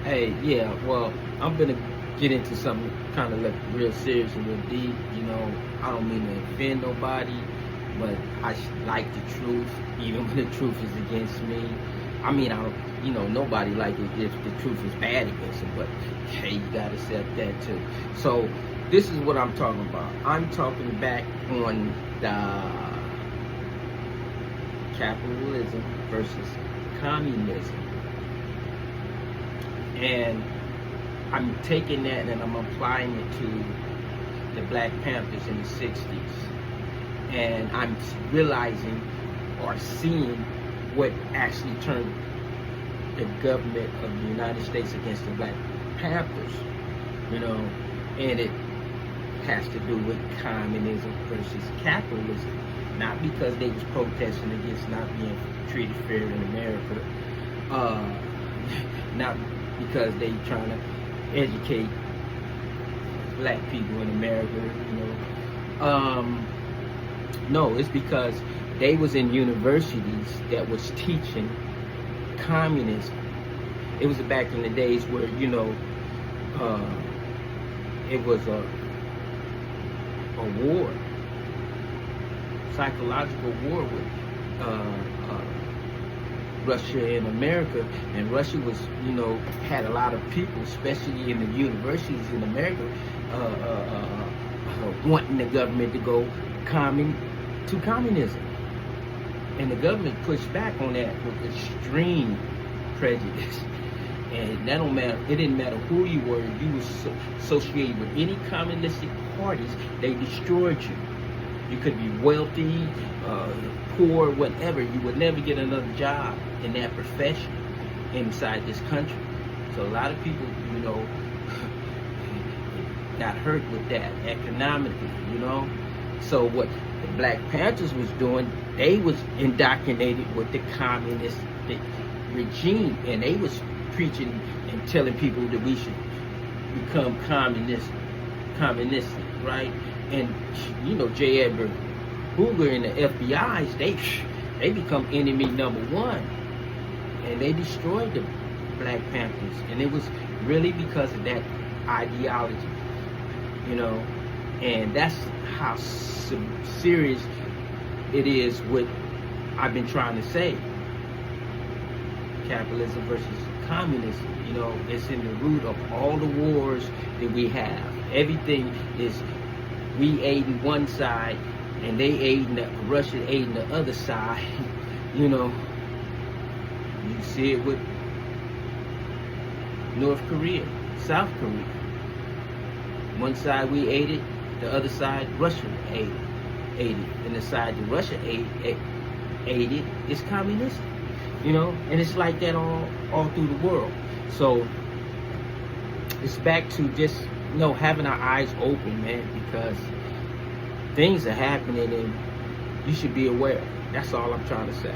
Hey, yeah, well, I'm gonna get into something kind of like real serious and real deep. I don't mean to offend nobody, but like the truth, even when the truth is against me. I mean, I don't, nobody like it if the truth is bad against them, but hey, you gotta accept that too. So, this is what I'm talking about. I'm talking back on the capitalism versus communism. And I'm taking that and I'm applying it to the Black Panthers in the 60s. And I'm realizing or seeing what actually turned the government of the United States against the Black Panthers, and it has to do with communism versus capitalism. Not because they was protesting against not being treated fair in America, not because they trying to educate black people in America. No, it's because they was in universities that was teaching communism. It was back in the days where it was a war, psychological war with Russia and America. And Russia was, had a lot of people, especially in the universities in America, wanting the government to go to communism. And the government pushed back on that with extreme prejudice. And that don't matter. It didn't matter who you were. You was associated with any communistic parties, they destroyed you. You could be wealthy, poor, whatever. You would never get another job in that profession inside this country. So a lot of people, got hurt with that economically, So what the Black Panthers was doing, they was indoctrinated with the communist regime, and they was preaching and telling people that we should become communistic, right? And J. Edgar Hoover and the FBI's, they become enemy number one, and they destroyed the Black Panthers, and it was really because of that ideology, and that's how serious it is what I've been trying to say. Capitalism versus communism, it's in the root of all the wars that we have. Everything is we aiding one side and they aiding Russia aiding the other side. You see it with North Korea, South Korea. One side we aided, the other side Russia aided. And the side that Russia aided is communist. And it's like that all through the world. So it's back to just having our eyes open, man, because things are happening and you should be aware. That's all I'm trying to say.